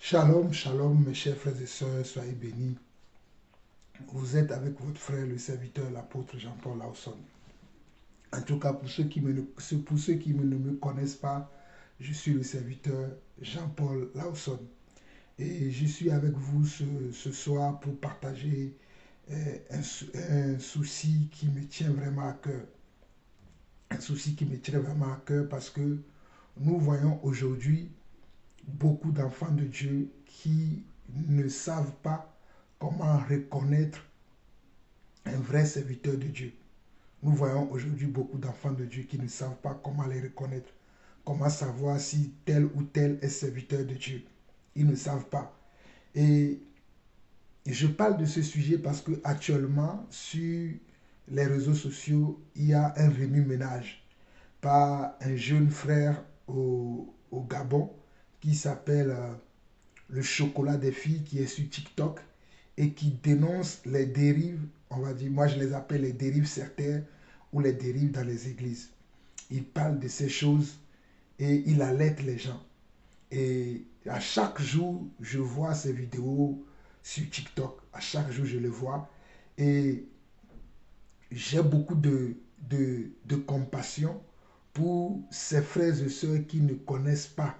Shalom, shalom, mes chers frères et sœurs, soyez bénis. Vous êtes avec votre frère, le serviteur, l'apôtre Jean-Paul Lawson. En tout cas, pour ceux qui ne me connaissent pas, je suis le serviteur Jean-Paul Lawson. Et je suis avec vous ce soir pour partager un souci qui me tient vraiment à cœur. Un souci qui me tient vraiment à cœur parce que nous voyons aujourd'hui beaucoup d'enfants de Dieu qui ne savent pas comment reconnaître un vrai serviteur de Dieu. Nous voyons aujourd'hui beaucoup d'enfants de Dieu qui ne savent pas comment les reconnaître, comment savoir si tel ou tel est serviteur de Dieu. Ils ne savent pas. Et je parle de ce sujet parce que actuellement sur les réseaux sociaux, il y a un remue-ménage par un jeune frère au Gabon qui s'appelle le chocolat des filles, qui est sur TikTok et qui dénonce les dérives, on va dire, moi je les appelle les dérives sectaires ou les dérives dans les églises. Il parle de ces choses et il alerte les gens. Et à chaque jour, je vois ces vidéos sur TikTok. À chaque jour, je les vois. Et j'ai beaucoup de compassion pour ces frères et sœurs qui ne connaissent pas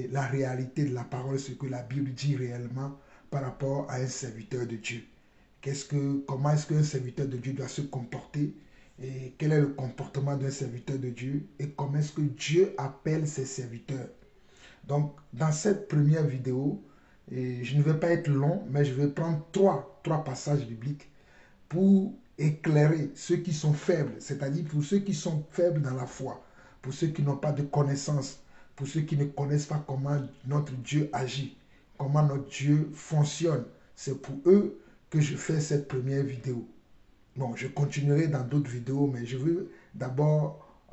la réalité de la parole, ce que la Bible dit réellement par rapport à un serviteur de Dieu. Comment est-ce qu'un serviteur de Dieu doit se comporter et quel est le comportement d'un serviteur de Dieu et comment est-ce que Dieu appelle ses serviteurs. Donc, dans cette première vidéo, je ne vais pas être long, mais je vais prendre trois passages bibliques pour éclairer ceux qui sont faibles, c'est-à-dire pour ceux qui sont faibles dans la foi, pour ceux qui n'ont pas de connaissances, pour ceux qui ne connaissent pas comment notre Dieu agit, comment notre Dieu fonctionne. C'est pour eux que je fais cette première vidéo. Bon, je continuerai dans d'autres vidéos, mais je veux d'abord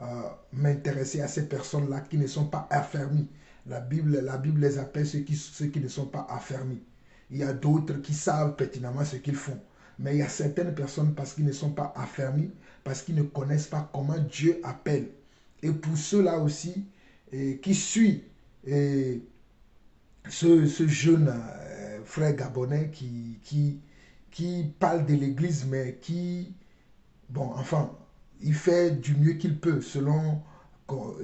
m'intéresser à ces personnes-là qui ne sont pas affermies. La Bible les appelle ceux qui ne sont pas affermis. Il y a d'autres qui savent pertinemment ce qu'ils font. Mais il y a certaines personnes parce qu'ils ne sont pas affermis, parce qu'ils ne connaissent pas comment Dieu appelle. Et pour ceux-là aussi qui suivent ce jeune frère gabonais qui parle de l'Église, mais bon, enfin, il fait du mieux qu'il peut selon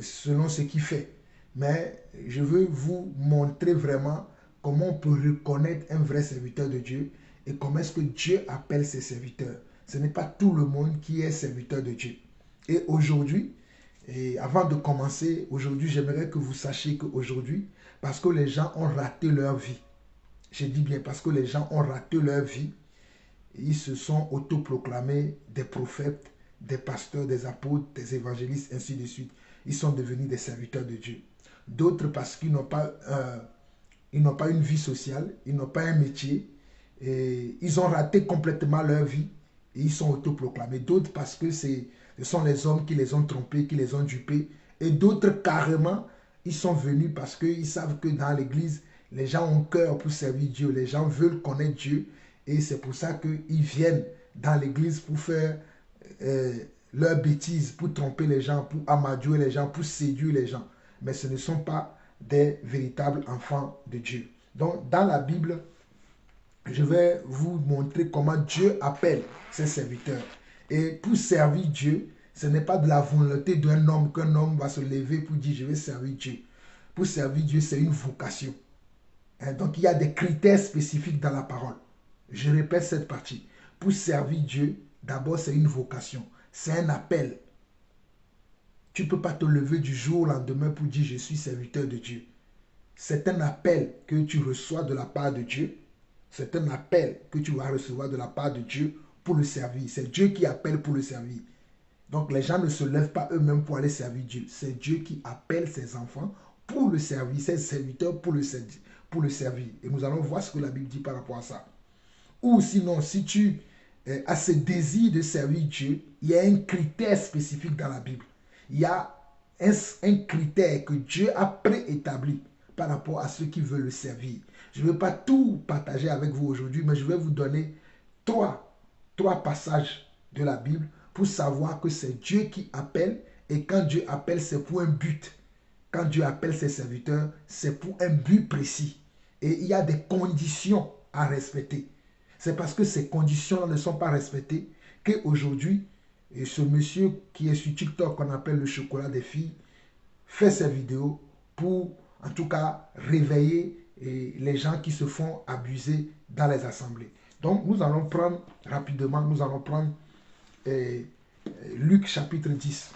ce qu'il fait. Mais je veux vous montrer vraiment comment on peut reconnaître un vrai serviteur de Dieu et comment est-ce que Dieu appelle ses serviteurs. Ce n'est pas tout le monde qui est serviteur de Dieu. Et aujourd'hui, et avant de commencer, aujourd'hui, j'aimerais que vous sachiez qu'aujourd'hui, parce que les gens ont raté leur vie, je dis bien parce que les gens ont raté leur vie, ils se sont autoproclamés des prophètes, des pasteurs, des apôtres, des évangélistes, ainsi de suite. Ils sont devenus des serviteurs de Dieu. D'autres parce qu'ils n'ont pas une vie sociale, ils n'ont pas un métier, et ils ont raté complètement leur vie et ils sont autoproclamés. D'autres parce que ce sont les hommes qui les ont trompés, qui les ont dupés. Et d'autres carrément, ils sont venus parce qu'ils savent que dans l'église, les gens ont cœur pour servir Dieu, les gens veulent connaître Dieu. Et c'est pour ça qu'ils viennent dans l'église pour faire leurs bêtises, pour tromper les gens, pour amadouer les gens, pour séduire les gens. Mais ce ne sont pas des véritables enfants de Dieu. Donc, dans la Bible, je vais vous montrer comment Dieu appelle ses serviteurs. Et pour servir Dieu, ce n'est pas de la volonté d'un homme qu'un homme va se lever pour dire je vais servir Dieu. Pour servir Dieu, c'est une vocation. Donc, il y a des critères spécifiques dans la parole. Je répète cette partie. Pour servir Dieu, d'abord, c'est une vocation. C'est un appel. Tu ne peux pas te lever du jour au lendemain pour dire je suis serviteur de Dieu. C'est un appel que tu reçois de la part de Dieu. C'est un appel que tu vas recevoir de la part de Dieu pour le servir. C'est Dieu qui appelle pour le servir. Donc les gens ne se lèvent pas eux-mêmes pour aller servir Dieu. C'est Dieu qui appelle ses enfants pour le servir, ses serviteurs pour le servir. Et nous allons voir ce que la Bible dit par rapport à ça. Ou sinon, si tu as ce désir de servir Dieu, il y a un critère spécifique dans la Bible. Il y a un critère que Dieu a préétabli par rapport à ceux qui veulent le servir. Je ne vais pas tout partager avec vous aujourd'hui, mais je vais vous donner trois passages de la Bible pour savoir que c'est Dieu qui appelle et quand Dieu appelle, c'est pour un but. Quand Dieu appelle ses serviteurs, c'est pour un but précis. Et il y a des conditions à respecter. C'est parce que ces conditions ne sont pas respectées qu'aujourd'hui, ce monsieur qui est sur TikTok, qu'on appelle le chocolat des filles, fait ses vidéos pour, en tout cas, réveiller les gens qui se font abuser dans les assemblées. Donc, nous allons prendre rapidement, nous allons prendre Luc chapitre 10.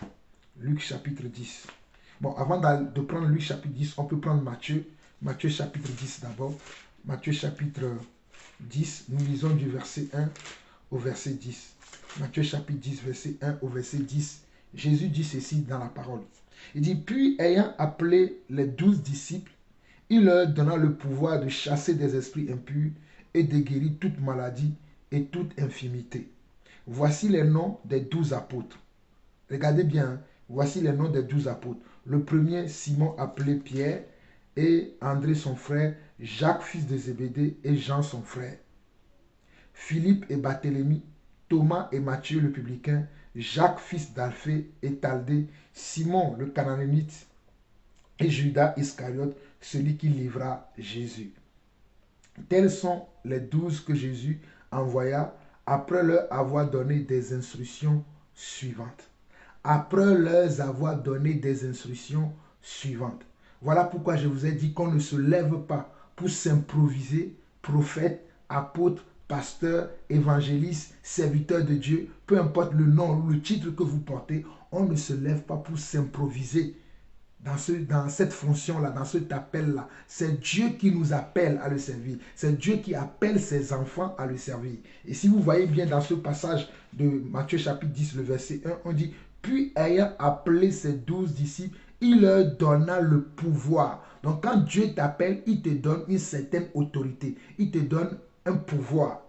Luc chapitre 10. Bon, avant de prendre Luc chapitre 10, on peut prendre Matthieu. Matthieu chapitre 10 d'abord. Matthieu chapitre 10, nous lisons du verset 1 au verset 10. Matthieu chapitre 10, verset 1 au verset 10. Jésus dit ceci dans la parole. Il dit, puis ayant appelé les 12 disciples, il leur donna le pouvoir de chasser des esprits impurs et de guérir toute maladie et toute infirmité. Voici les noms des 12 apôtres. Regardez bien, voici les noms des 12 apôtres. Le premier, Simon appelé Pierre, et André son frère, Jacques fils de Zébédée et Jean son frère. Philippe et Barthélemy, Thomas et Matthieu le publicain, Jacques fils d'Alphée et Thaddée, Simon le cananéite et Judas Iscariote, celui qui livra Jésus. Tels sont les 12 que Jésus envoya après leur avoir donné des instructions suivantes. Après leur avoir donné des instructions suivantes. Voilà pourquoi je vous ai dit qu'on ne se lève pas pour s'improviser prophète, apôtre, pasteur, évangéliste, serviteur de Dieu, peu importe le nom ou le titre que vous portez, on ne se lève pas pour s'improviser dans cette fonction-là, dans cet appel-là. C'est Dieu qui nous appelle à le servir. C'est Dieu qui appelle ses enfants à le servir. Et si vous voyez bien dans ce passage de Matthieu chapitre 10, le verset 1, on dit, puis ayant appelé ses 12 disciples, il leur donna le pouvoir. Donc quand Dieu t'appelle, il te donne une certaine autorité. Il te donne un pouvoir.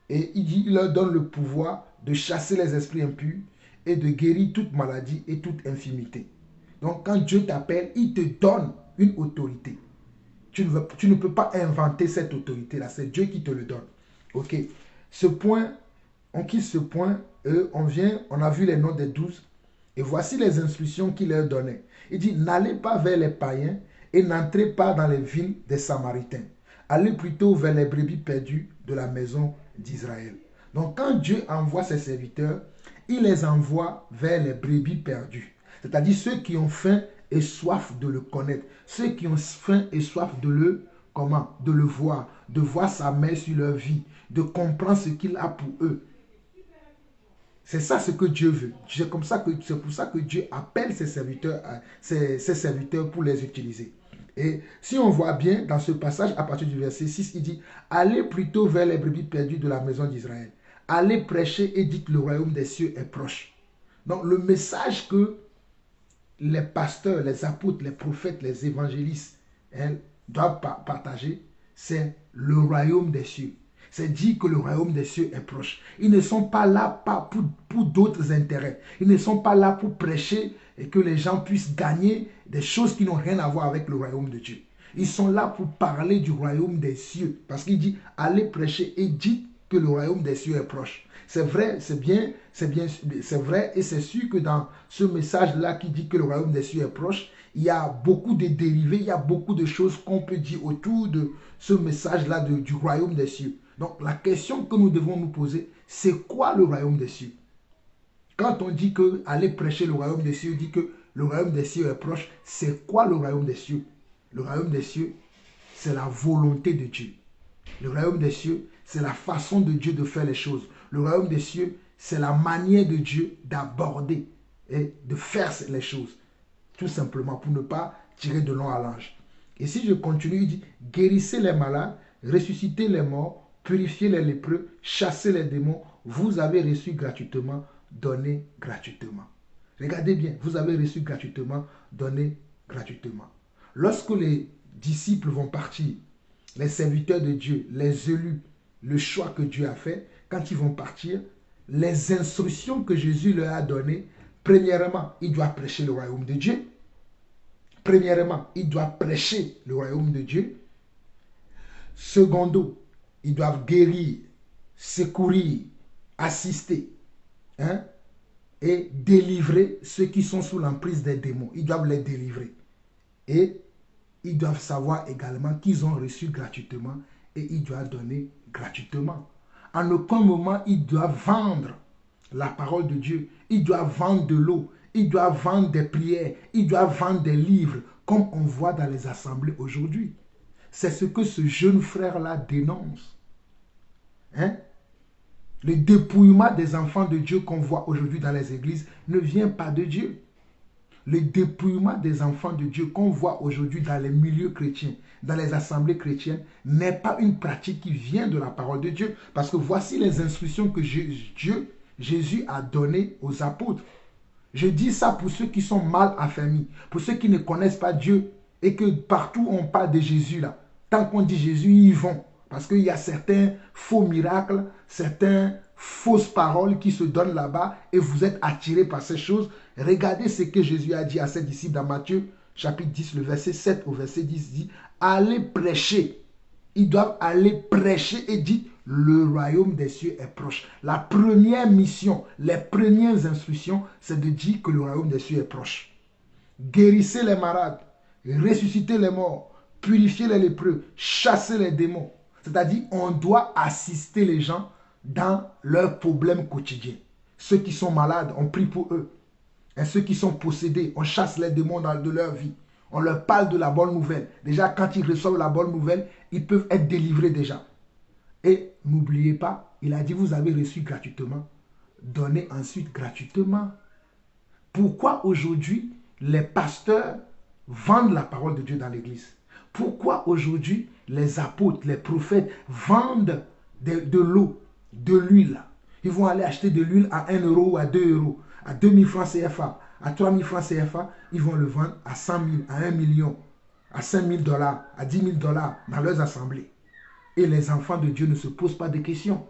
Et il leur donne le pouvoir de chasser les esprits impurs et de guérir toute maladie et toute infirmité. Donc quand Dieu t'appelle, il te donne une autorité. Tu ne peux pas inventer cette autorité-là. C'est Dieu qui te le donne. Ok. Ce point, on quitte ce point. On a vu les noms des 12. Et voici les instructions qu'il leur donnait. Il dit, n'allez pas vers les païens et n'entrez pas dans les villes des Samaritains. Allez plutôt vers les brebis perdues de la maison d'Israël. Donc quand Dieu envoie ses serviteurs, il les envoie vers les brebis perdues. C'est-à-dire ceux qui ont faim et soif de le connaître. Ceux qui ont faim et soif de le, comment? De le voir. De voir sa main sur leur vie. De comprendre ce qu'il a pour eux. C'est ça ce que Dieu veut. C'est pour ça que Dieu appelle ses serviteurs pour les utiliser. Et si on voit bien dans ce passage, à partir du verset 6, il dit, allez plutôt vers les brebis perdues de la maison d'Israël. Allez prêcher et dites le royaume des cieux est proche. Donc le message que les pasteurs, les apôtres, les prophètes, les évangélistes doivent partager, c'est le royaume des cieux. C'est dire que le royaume des cieux est proche. Ils ne sont pas là pour d'autres intérêts. Ils ne sont pas là pour prêcher et que les gens puissent gagner des choses qui n'ont rien à voir avec le royaume de Dieu. Ils sont là pour parler du royaume des cieux. Parce qu'il dit, allez prêcher et dites que le royaume des cieux est proche. C'est vrai, c'est vrai et c'est sûr que dans ce message-là qui dit que le royaume des cieux est proche, il y a beaucoup de dérivés, il y a beaucoup de choses qu'on peut dire autour de ce message-là du royaume des cieux. Donc la question que nous devons nous poser, c'est quoi le royaume des cieux? Quand on dit que aller prêcher le royaume des cieux, dit que le royaume des cieux est proche, c'est quoi le royaume des cieux? Le royaume des cieux, c'est la volonté de Dieu. Le royaume des cieux, c'est la façon de Dieu de faire les choses. Le royaume des cieux, c'est la manière de Dieu d'aborder et de faire les choses. Tout simplement pour ne pas tirer de long à large. Et si je continue, il dit, guérissez les malades, ressuscitez les morts, purifiez les lépreux, chassez les démons, vous avez reçu gratuitement, donnez gratuitement. Regardez bien, vous avez reçu gratuitement, donnez gratuitement. Lorsque les disciples vont partir, les serviteurs de Dieu, les élus, le choix que Dieu a fait, quand ils vont partir, les instructions que Jésus leur a données, premièrement, ils doivent prêcher le royaume de Dieu. Premièrement, ils doivent prêcher le royaume de Dieu. Secondo, ils doivent guérir, secourir, assister et délivrer ceux qui sont sous l'emprise des démons. Ils doivent les délivrer. Et ils doivent savoir également qu'ils ont reçu gratuitement et ils doivent donner gratuitement. En aucun moment, ils doivent vendre la parole de Dieu. Ils doivent vendre de l'eau. Ils doivent vendre des prières. Ils doivent vendre des livres, comme on voit dans les assemblées aujourd'hui. C'est ce que ce jeune frère-là dénonce. Hein? Le dépouillement des enfants de Dieu qu'on voit aujourd'hui dans les églises ne vient pas de Dieu. Le dépouillement des enfants de Dieu qu'on voit aujourd'hui dans les milieux chrétiens, dans les assemblées chrétiennes, n'est pas une pratique qui vient de la parole de Dieu. Parce que voici les instructions que Jésus a données aux apôtres. Je dis ça pour ceux qui sont mal affermis, pour ceux qui ne connaissent pas Dieu et que partout on parle de Jésus là. Tant qu'on dit Jésus, ils vont. Parce qu'il y a certains faux miracles, certaines fausses paroles qui se donnent là-bas et vous êtes attirés par ces choses. Regardez ce que Jésus a dit à ses disciples dans Matthieu chapitre 10, le verset 7 au verset 10 dit « Allez prêcher ». Ils doivent aller prêcher et dire « Le royaume des cieux est proche ». La première mission, les premières instructions, c'est de dire que le royaume des cieux est proche. Guérissez les malades, ressuscitez les morts, purifiez les lépreux, chassez les démons. C'est-à-dire, on doit assister les gens dans leurs problèmes quotidiens. Ceux qui sont malades, on prie pour eux. Et ceux qui sont possédés, on chasse les démons de leur vie. On leur parle de la bonne nouvelle. Déjà, quand ils reçoivent la bonne nouvelle, ils peuvent être délivrés déjà. Et n'oubliez pas, il a dit, vous avez reçu gratuitement. Donnez ensuite gratuitement. Pourquoi aujourd'hui, les pasteurs vendent la parole de Dieu dans l'église? Pourquoi aujourd'hui, les apôtres, les prophètes vendent de l'eau, de l'huile? Ils vont aller acheter de l'huile à 1 euro ou à 2 euros, à 2000 francs CFA, à 3000 francs CFA. Ils vont le vendre à 100 000, à 1 million, à 5 000 $, à 10 000 $ dans leurs assemblées. Et les enfants de Dieu ne se posent pas de questions.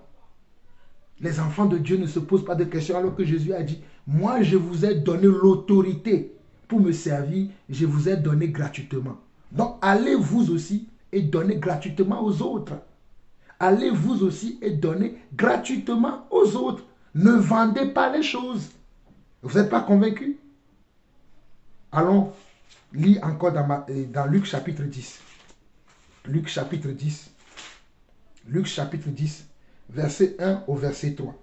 Les enfants de Dieu ne se posent pas de questions alors que Jésus a dit, moi je vous ai donné l'autorité pour me servir, je vous ai donné gratuitement. Donc allez vous aussi et donnez gratuitement aux autres. Allez vous aussi et donnez gratuitement aux autres. Ne vendez pas les choses. Vous n'êtes pas convaincus? Allons lire encore dans Luc chapitre 10. Luc chapitre 10. Luc chapitre 10, verset 1 au verset 3.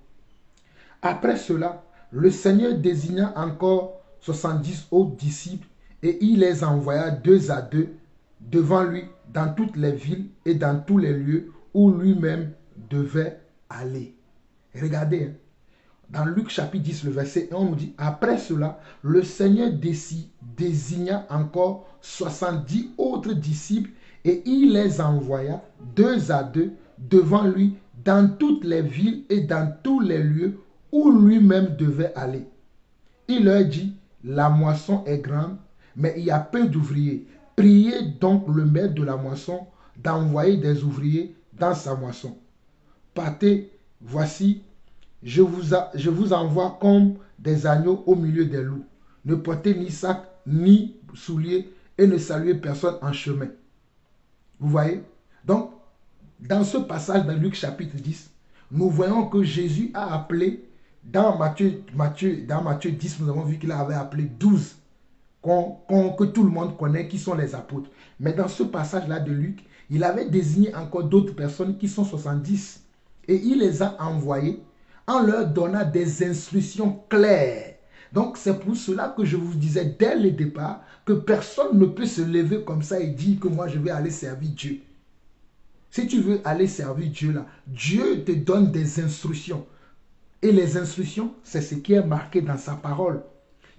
Après cela, le Seigneur désigna encore 70 autres disciples et il les envoya 2 à 2 devant lui dans toutes les villes et dans tous les lieux où lui-même devait aller. Regardez, dans Luc chapitre 10, le verset 1, on nous dit, après cela, le Seigneur désigna encore 70 autres disciples et il les envoya 2 à 2 devant lui dans toutes les villes et dans tous les lieux où lui-même devait aller. Il leur dit, la moisson est grande, mais il y a peu d'ouvriers. Priez donc le maître de la moisson d'envoyer des ouvriers dans sa moisson. Partez, voici, je vous envoie comme des agneaux au milieu des loups. Ne portez ni sac, ni souliers, et ne saluez personne en chemin. Vous voyez? Donc, dans ce passage dans Luc chapitre 10, nous voyons que Jésus a appelé, dans Matthieu 10, nous avons vu qu'il avait appelé 12, que tout le monde connaît, qui sont les apôtres. Mais dans ce passage-là de Luc, il avait désigné encore d'autres personnes qui sont 70. Et il les a envoyés en leur donnant des instructions claires. Donc c'est pour cela que je vous disais dès le départ que personne ne peut se lever comme ça et dire que moi je vais aller servir Dieu. Si tu veux aller servir Dieu là, Dieu te donne des instructions. Et les instructions, c'est ce qui est marqué dans sa parole.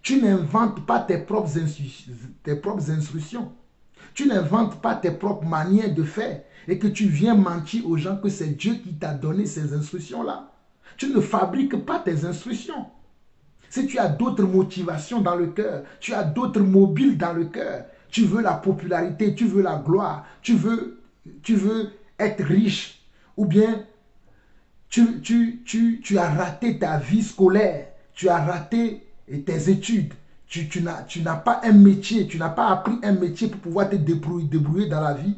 Tu n'inventes pas tes propres instructions. Tu n'inventes pas tes propres manières de faire et que tu viens mentir aux gens que c'est Dieu qui t'a donné ces instructions-là. Tu ne fabriques pas tes instructions. Si tu as d'autres motivations dans le cœur, tu as d'autres mobiles dans le cœur, tu veux la popularité, tu veux la gloire, tu veux être riche, ou bien tu as raté ta vie scolaire, tu as raté tes études, tu n'as pas un métier, tu n'as pas appris un métier pour pouvoir te débrouiller dans la vie.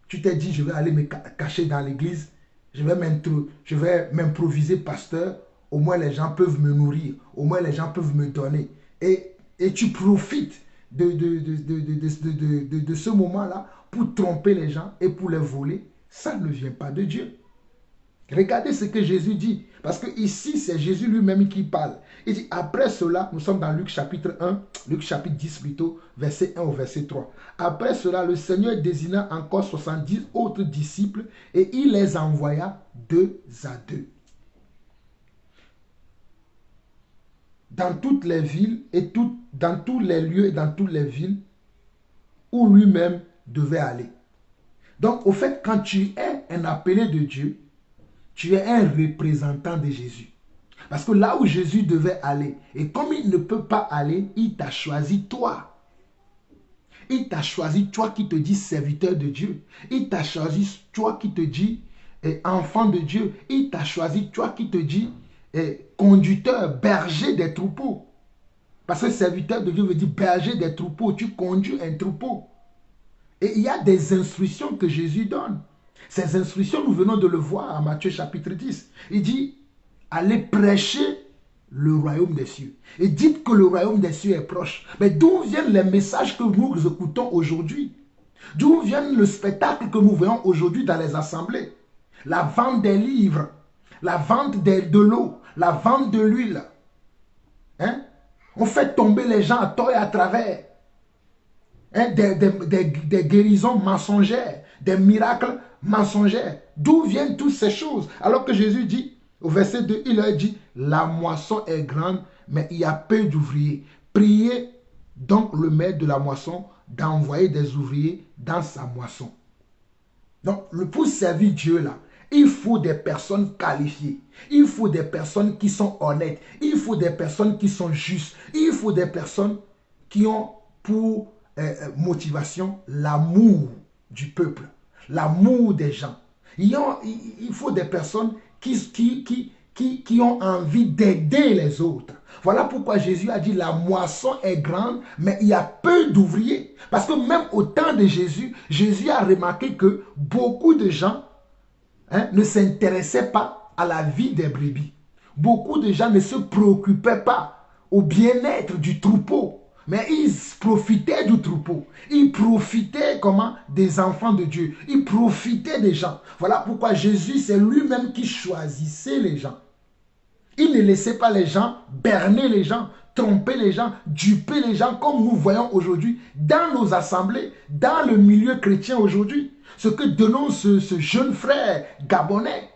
Tu t'es dit, je vais aller me cacher dans l'église, je vais m'improviser pasteur, au moins les gens peuvent me nourrir, au moins les gens peuvent me donner. Et tu profites de ce moment-là pour tromper les gens et pour les voler, ça ne vient pas de Dieu. Regardez ce que Jésus dit. Parce que ici, c'est Jésus lui-même qui parle. Il dit, après cela, nous sommes dans Luc chapitre 1, Luc chapitre 10 plutôt, verset 1 au verset 3. Après cela, le Seigneur désigna encore 70 autres disciples et il les envoya 2 à 2. Dans toutes les villes et dans tous les lieux et dans toutes les villes où lui-même devait aller. Donc, au fait, quand tu es un appelé de Dieu, tu es un représentant de Jésus. Parce que là où Jésus devait aller, et comme il ne peut pas aller, il t'a choisi toi. Il t'a choisi toi qui te dis serviteur de Dieu. Il t'a choisi toi qui te dis enfant de Dieu. Il t'a choisi toi qui te dis conducteur, berger des troupeaux. Parce que serviteur de Dieu veut dire berger des troupeaux. Tu conduis un troupeau. Et il y a des instructions que Jésus donne. Ces instructions, nous venons de le voir à Matthieu chapitre 10. Il dit, allez prêcher le royaume des cieux. Et dites que le royaume des cieux est proche. Mais d'où viennent les messages que nous écoutons aujourd'hui? D'où vient le spectacle que nous voyons aujourd'hui dans les assemblées? La vente des livres, la vente de l'eau, la vente de l'huile. Hein? On fait tomber les gens à tort et à travers. Hein? Des guérisons mensongères, des miracles mensongers. D'où viennent toutes ces choses? Alors que Jésus dit, au verset 2, il leur dit, la moisson est grande, mais il y a peu d'ouvriers. Priez donc le maître de la moisson d'envoyer des ouvriers dans sa moisson. Donc, pour servir Dieu là, il faut des personnes qualifiées. Il faut des personnes qui sont honnêtes. Il faut des personnes qui sont justes. Il faut des personnes qui ont pour motivation l'amour du peuple, l'amour des gens. Il faut des personnes qui ont envie d'aider les autres. Voilà pourquoi Jésus a dit la moisson est grande, mais il y a peu d'ouvriers. Parce que même au temps de Jésus, Jésus a remarqué que beaucoup de gens ne s'intéressaient pas à la vie des brebis. Beaucoup de gens ne se préoccupaient pas au bien-être du troupeau. Mais ils profitaient du troupeau. Ils profitaient comment? Des enfants de Dieu. Ils profitaient des gens. Voilà pourquoi Jésus, c'est lui-même qui choisissait les gens. Il ne laissait pas les gens berner les gens, tromper les gens, duper les gens, comme nous voyons aujourd'hui dans nos assemblées, dans le milieu chrétien aujourd'hui. Ce que dénonce ce jeune frère gabonais,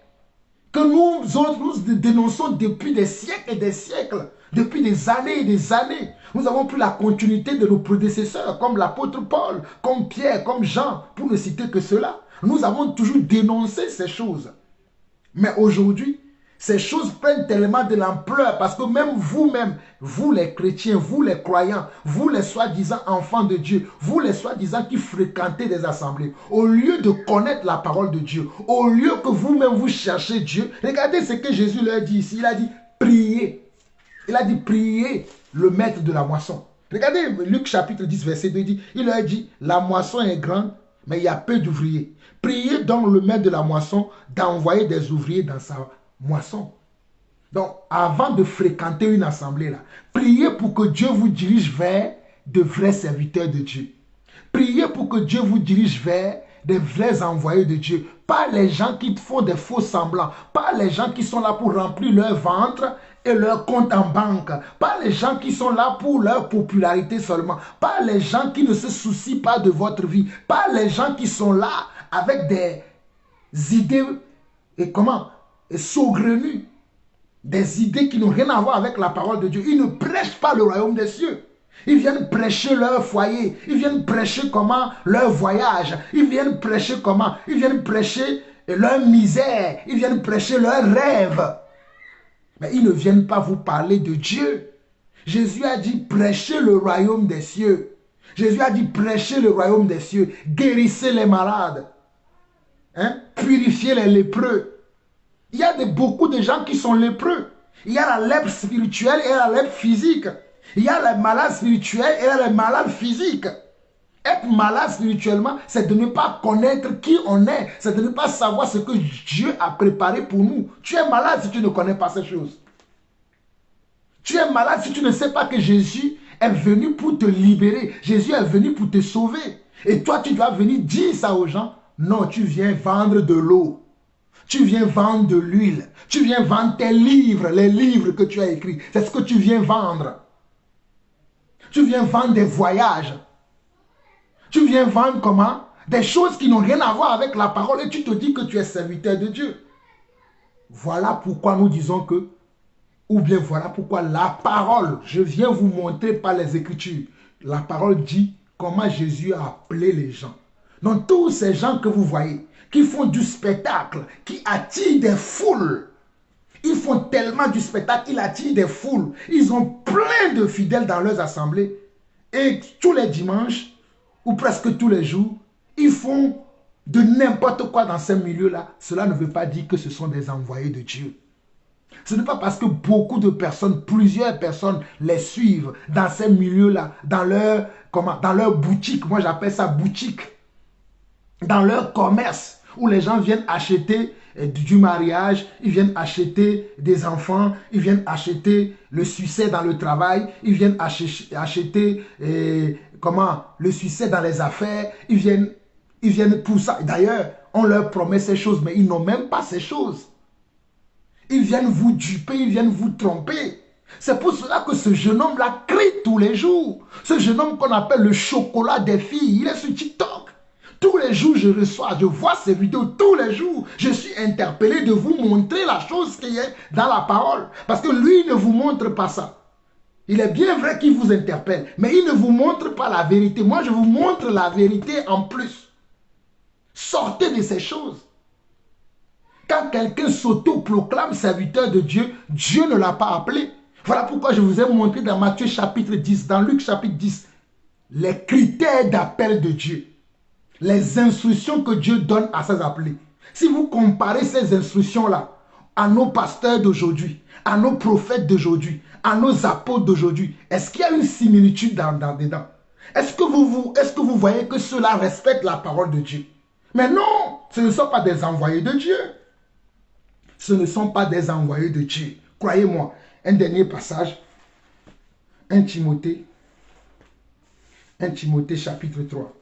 que nous autres, nous dénonçons depuis des siècles et des siècles, depuis des années et des années. Nous avons pris la continuité de nos prédécesseurs, comme l'apôtre Paul, comme Pierre, comme Jean, pour ne citer que cela. Nous avons toujours dénoncé ces choses. Mais aujourd'hui, ces choses prennent tellement de l'ampleur parce que même vous-même, vous les chrétiens, vous les croyants, vous les soi-disant enfants de Dieu, vous les soi-disant qui fréquentez des assemblées, au lieu de connaître la parole de Dieu, au lieu que vous-même vous cherchez Dieu, regardez ce que Jésus leur dit ici. Il a dit priez. Il a dit priez le maître de la moisson. Regardez Luc chapitre 10 verset 2 dit, il leur a dit la moisson est grande mais il y a peu d'ouvriers. Priez donc le maître de la moisson d'envoyer des ouvriers dans sa moisson. Donc, avant de fréquenter une assemblée, là, priez pour que Dieu vous dirige vers de vrais serviteurs de Dieu. Priez pour que Dieu vous dirige vers des vrais envoyés de Dieu. Pas les gens qui font des faux semblants. Pas les gens qui sont là pour remplir leur ventre et leur compte en banque. Pas les gens qui sont là pour leur popularité seulement. Pas les gens qui ne se soucient pas de votre vie. Pas les gens qui sont là avec des idées saugrenues. Des idées qui n'ont rien à voir avec la parole de Dieu. Ils ne prêchent pas le royaume des cieux. Ils viennent prêcher leur foyer. Ils viennent prêcher comment leur voyage. Ils viennent prêcher comment? Ils viennent prêcher leur misère. Ils viennent prêcher leurs rêves. Mais ils ne viennent pas vous parler de Dieu. Jésus a dit prêchez le royaume des cieux. Jésus a dit prêchez le royaume des cieux. Guérissez les malades. Purifiez les lépreux. Il y a beaucoup de gens qui sont lépreux. Il y a la lèpre spirituelle et la lèpre physique. Il y a les malades spirituels et les malades physiques. Être malade spirituellement, c'est de ne pas connaître qui on est. C'est de ne pas savoir ce que Dieu a préparé pour nous. Tu es malade si tu ne connais pas ces choses. Tu es malade si tu ne sais pas que Jésus est venu pour te libérer. Jésus est venu pour te sauver. Et toi, tu dois venir dire ça aux gens. Non, tu viens vendre de l'eau. Tu viens vendre de l'huile. Tu viens vendre tes livres, les livres que tu as écrits. C'est ce que tu viens vendre. Tu viens vendre des voyages. Tu viens vendre comment? Des choses qui n'ont rien à voir avec la parole et tu te dis que tu es serviteur de Dieu. Voilà pourquoi nous disons que, ou bien voilà pourquoi la parole, je viens vous montrer par les Écritures, la parole dit comment Jésus a appelé les gens. Donc tous ces gens que vous voyez, qui font du spectacle, qui attirent des foules, ils font tellement du spectacle, ils attirent des foules. Ils ont plein de fidèles dans leurs assemblées. Et tous les dimanches, ou presque tous les jours, ils font de n'importe quoi dans ces milieux-là. Cela ne veut pas dire que ce sont des envoyés de Dieu. Ce n'est pas parce que beaucoup de personnes, plusieurs personnes les suivent dans ces milieux-là, dans leur boutique. Moi, j'appelle ça boutique. Dans leur commerce, où les gens viennent acheter du mariage, ils viennent acheter des enfants, ils viennent acheter le succès dans le travail, ils viennent acheter le succès dans les affaires, ils viennent pour ça. D'ailleurs, on leur promet ces choses, mais ils n'ont même pas ces choses. Ils viennent vous duper, ils viennent vous tromper. C'est pour cela que ce jeune homme-là crie tous les jours. Ce jeune homme qu'on appelle le chocolat des filles, il est sur TikTok. Tous les jours, je vois ces vidéos tous les jours. Je suis interpellé de vous montrer la chose qui est dans la parole. Parce que lui, il ne vous montre pas ça. Il est bien vrai qu'il vous interpelle, mais il ne vous montre pas la vérité. Moi, je vous montre la vérité en plus. Sortez de ces choses. Quand quelqu'un s'auto-proclame serviteur de Dieu, Dieu ne l'a pas appelé. Voilà pourquoi je vous ai montré dans Matthieu chapitre 10, dans Luc chapitre 10, les critères d'appel de Dieu. Les instructions que Dieu donne à ses appelés. Si vous comparez ces instructions-là à nos pasteurs d'aujourd'hui, à nos prophètes d'aujourd'hui, à nos apôtres d'aujourd'hui, est-ce qu'il y a une similitude dedans? Est-ce que vous voyez que ceux-là respectent la parole de Dieu? Mais non, ce ne sont pas des envoyés de Dieu. Ce ne sont pas des envoyés de Dieu. Croyez-moi. Un dernier passage. 1 Timothée chapitre 3.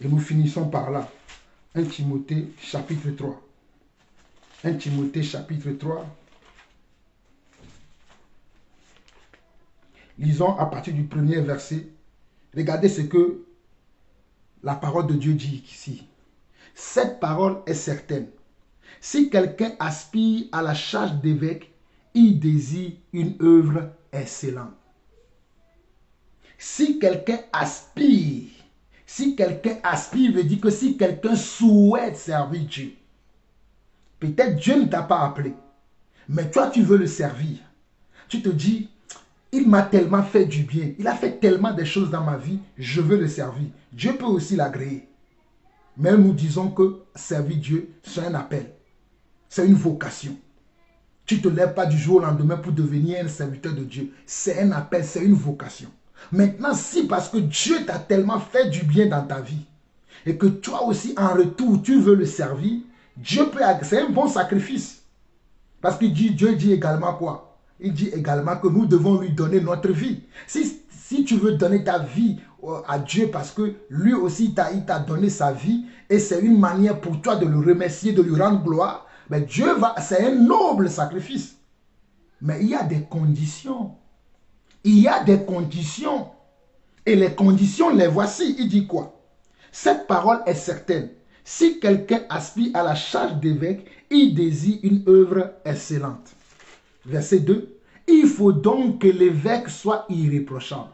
Et nous finissons par là. 1 Timothée chapitre 3. 1 Timothée chapitre 3. Lisons à partir du premier verset. Regardez ce que la parole de Dieu dit ici. Cette parole est certaine. Si quelqu'un aspire à la charge d'évêque, il désire une œuvre excellente. Si quelqu'un aspire veut dire que si quelqu'un souhaite servir Dieu, peut-être Dieu ne t'a pas appelé, mais toi tu veux le servir. Tu te dis, il m'a tellement fait du bien, il a fait tellement de choses dans ma vie, je veux le servir. Dieu peut aussi l'agréer. Mais nous disons que servir Dieu, c'est un appel. C'est une vocation. Tu ne te lèves pas du jour au lendemain pour devenir un serviteur de Dieu. C'est un appel, c'est une vocation. Maintenant, si parce que Dieu t'a tellement fait du bien dans ta vie et que toi aussi, en retour, tu veux le servir, Dieu peut... C'est un bon sacrifice. Parce que Dieu dit également quoi? Il dit également que nous devons lui donner notre vie. Si tu veux donner ta vie à Dieu parce que lui aussi, il t'a donné sa vie et c'est une manière pour toi de le remercier, de lui rendre gloire, mais Dieu va... C'est un noble sacrifice. Mais il y a des conditions. Il y a des conditions. Et les conditions, les voici. Il dit quoi? Cette parole est certaine. Si quelqu'un aspire à la charge d'évêque, il désire une œuvre excellente. Verset 2. Il faut donc que l'évêque soit irréprochable.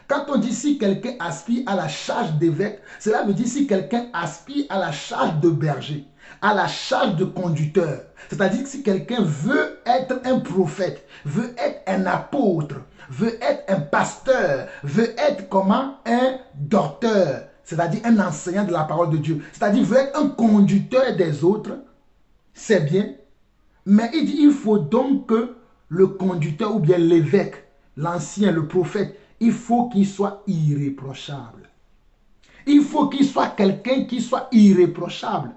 Quand on dit si quelqu'un aspire à la charge d'évêque, cela veut dire si quelqu'un aspire à la charge de berger, à la charge de conducteur. C'est-à-dire que si quelqu'un veut être un prophète, veut être un apôtre, veut être un pasteur, veut être comment? Un docteur, c'est-à-dire un enseignant de la parole de Dieu, c'est-à-dire veut être un conducteur des autres, c'est bien. Mais il dit, il faut donc que le conducteur ou bien l'évêque, l'ancien, le prophète, il faut qu'il soit irréprochable. Il faut qu'il soit quelqu'un qui soit irréprochable.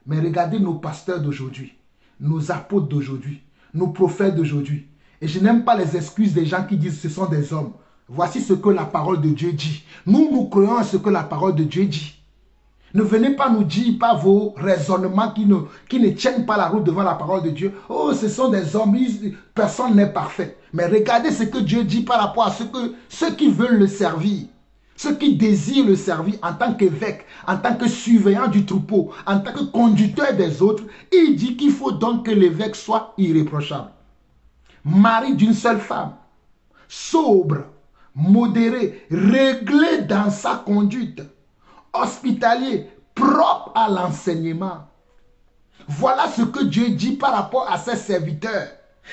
Mais regardez nos pasteurs d'aujourd'hui, nos apôtres d'aujourd'hui, nos prophètes d'aujourd'hui. Et je n'aime pas les excuses des gens qui disent que ce sont des hommes. Voici ce que la parole de Dieu dit. Nous croyons à ce que la parole de Dieu dit. Ne venez pas nous dire par vos raisonnements qui ne tiennent pas la route devant la parole de Dieu. Oh, ce sont des hommes, personne n'est parfait. Mais regardez ce que Dieu dit par rapport à ceux qui veulent le servir. Ceux qui désirent le servir en tant qu'évêque, en tant que surveillant du troupeau, en tant que conducteur des autres. Il dit qu'il faut donc que l'évêque soit irréprochable. Mari d'une seule femme, sobre, modéré, réglé dans sa conduite, hospitalier, propre à l'enseignement. Voilà ce que Dieu dit par rapport à ses serviteurs.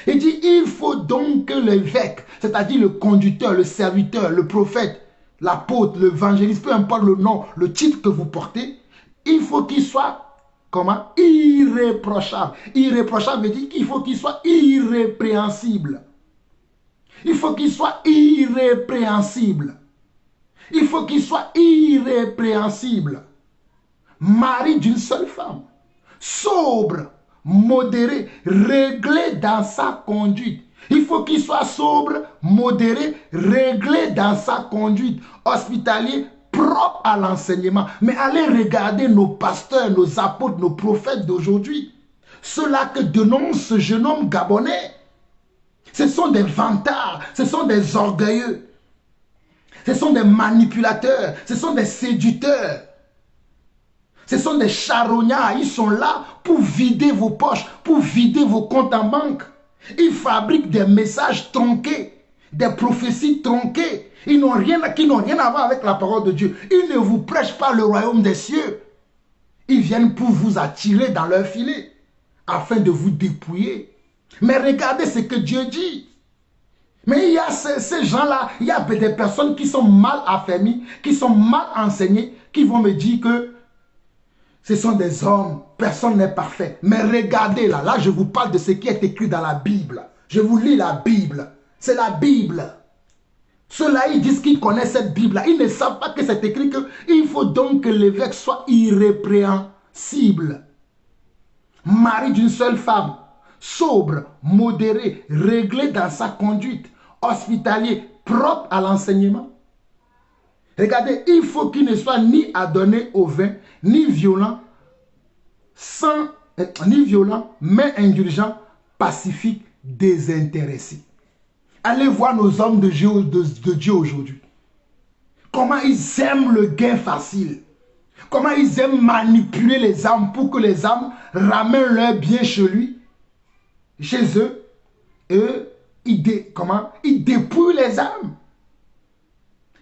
Il dit, il faut donc que l'évêque, c'est-à-dire le conducteur, le serviteur, le prophète, l'apôtre, l'évangéliste, peu importe le nom, le titre que vous portez, il faut qu'il soit, comment? Irréprochable. Irréprochable veut dire qu'il faut qu'il soit irrépréhensible. Il faut qu'il soit irrépréhensible. Il faut qu'il soit irrépréhensible. Mari d'une seule femme. Sobre, modéré, réglé dans sa conduite. Il faut qu'il soit sobre, modéré, réglé dans sa conduite. Hospitalier, propre à l'enseignement. Mais allez regarder nos pasteurs, nos apôtres, nos prophètes d'aujourd'hui. Ceux-là que dénonce ce jeune homme gabonais. Ce sont des vantards, ce sont des orgueilleux. Ce sont des manipulateurs, ce sont des séducteurs. Ce sont des charognards, ils sont là pour vider vos poches, pour vider vos comptes en banque. Ils fabriquent des messages tronqués, des prophéties tronquées. Qui n'ont rien à voir avec la parole de Dieu. Ils ne vous prêchent pas le royaume des cieux. Ils viennent pour vous attirer dans leur filet, afin de vous dépouiller. Mais regardez ce que Dieu dit. Mais il y a ces gens-là, il y a des personnes qui sont mal affermies, qui sont mal enseignées, qui vont me dire que ce sont des hommes, personne n'est parfait. Mais regardez là je vous parle de ce qui est écrit dans la Bible. Je vous lis la Bible. C'est la Bible. Ceux-là, ils disent qu'ils connaissent cette Bible-là. Ils ne savent pas que c'est écrit qu'il faut donc que l'évêque soit irrépréhensible. Mari d'une seule femme, sobre, modéré, réglé dans sa conduite, hospitalier, propre à l'enseignement. Regardez, il faut qu'il ne soit ni adonné au vin, ni violent, mais indulgent, pacifique, désintéressé. Allez voir nos hommes de Dieu aujourd'hui. Comment ils aiment le gain facile. Comment ils aiment manipuler les âmes pour que les âmes ramènent leur bien chez eux. Et ils dépouillent les âmes.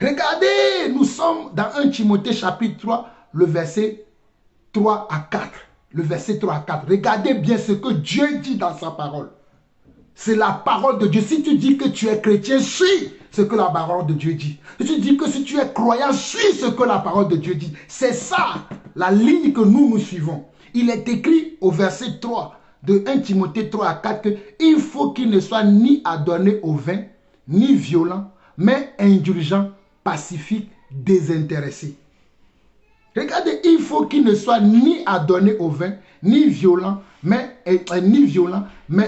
Regardez, nous sommes dans 1 Timothée chapitre 3, le verset 3 à 4. Le verset 3 à 4. Regardez bien ce que Dieu dit dans sa parole. C'est la parole de Dieu. Si tu dis que tu es chrétien, suis ce que la parole de Dieu dit. Si tu dis que si tu es croyant, suis ce que la parole de Dieu dit. C'est ça, la ligne que nous suivons. Il est écrit au verset 3 de 1 Timothée 3 à 4 qu'il faut qu'il ne soit ni adonné au vin, ni violent, mais indulgent, pacifique, désintéressé. Regardez, il faut qu'il ne soit ni adonné au vin, ni violent, mais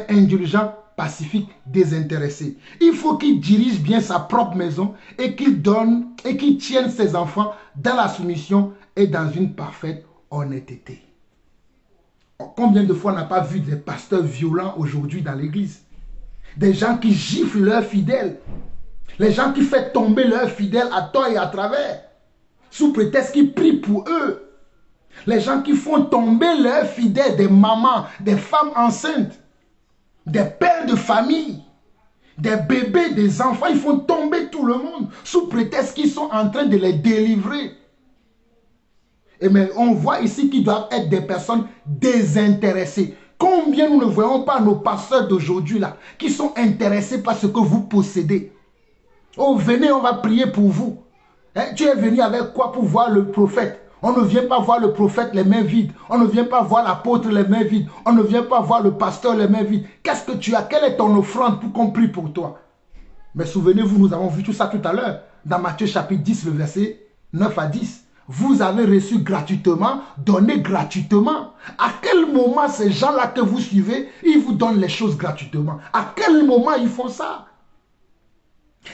indulgent, pacifique, désintéressé. Il faut qu'il dirige bien sa propre maison et qu'il tienne ses enfants dans la soumission et dans une parfaite honnêteté. Combien de fois on n'a pas vu des pasteurs violents aujourd'hui dans l'église? Des gens qui giflent leurs fidèles. Les gens qui font tomber leurs fidèles à tort et à travers. Sous prétexte qu'ils prient pour eux. Les gens qui font tomber leurs fidèles, des mamans, des femmes enceintes, des pères de famille, des bébés, des enfants, ils font tomber tout le monde sous prétexte qu'ils sont en train de les délivrer. Et mais on voit ici qu'ils doivent être des personnes désintéressées. Combien nous ne voyons pas nos pasteurs d'aujourd'hui là, qui sont intéressés par ce que vous possédez. Oh, venez, on va prier pour vous. Hein, tu es venu avec quoi pour voir le prophète? On ne vient pas voir le prophète les mains vides. On ne vient pas voir l'apôtre les mains vides. On ne vient pas voir le pasteur les mains vides. Qu'est-ce que tu as? Quelle est ton offrande pour qu'on prie pour toi? Mais souvenez-vous, nous avons vu tout ça tout à l'heure. Dans Matthieu chapitre 10, le verset 9 à 10. Vous avez reçu gratuitement, donné gratuitement. À quel moment ces gens-là que vous suivez, ils vous donnent les choses gratuitement? À quel moment ils font ça?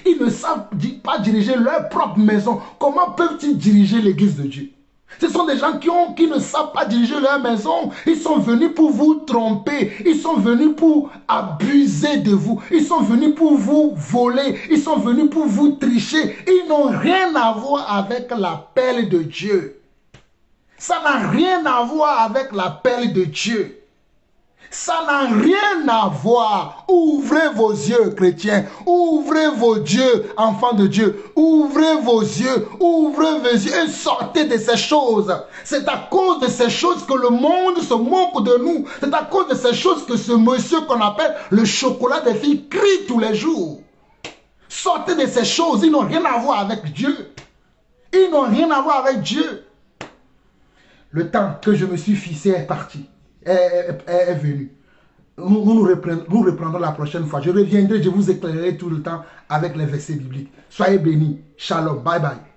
Ils ne savent pas diriger leur propre maison. Comment peuvent-ils diriger l'église de Dieu? Ce sont des gens qui ne savent pas diriger leur maison. Ils sont venus pour vous tromper. Ils sont venus pour abuser de vous. Ils sont venus pour vous voler. Ils sont venus pour vous tricher. Ils n'ont rien à voir avec l'appel de Dieu. Ça n'a rien à voir avec l'appel de Dieu. Ça n'a rien à voir. Ouvrez vos yeux, chrétiens. Ouvrez vos yeux, enfants de Dieu. Ouvrez vos yeux. Ouvrez vos yeux et sortez de ces choses. C'est à cause de ces choses que le monde se moque de nous. C'est à cause de ces choses que ce monsieur qu'on appelle le chocolat des filles crie tous les jours. Sortez de ces choses. Ils n'ont rien à voir avec Dieu. Ils n'ont rien à voir avec Dieu. Le temps que je me suis fixé est parti. Est venu. Nous reprendrons la prochaine fois. Je reviendrai, je vous éclairerai tout le temps avec les versets bibliques. Soyez bénis. Shalom. Bye bye.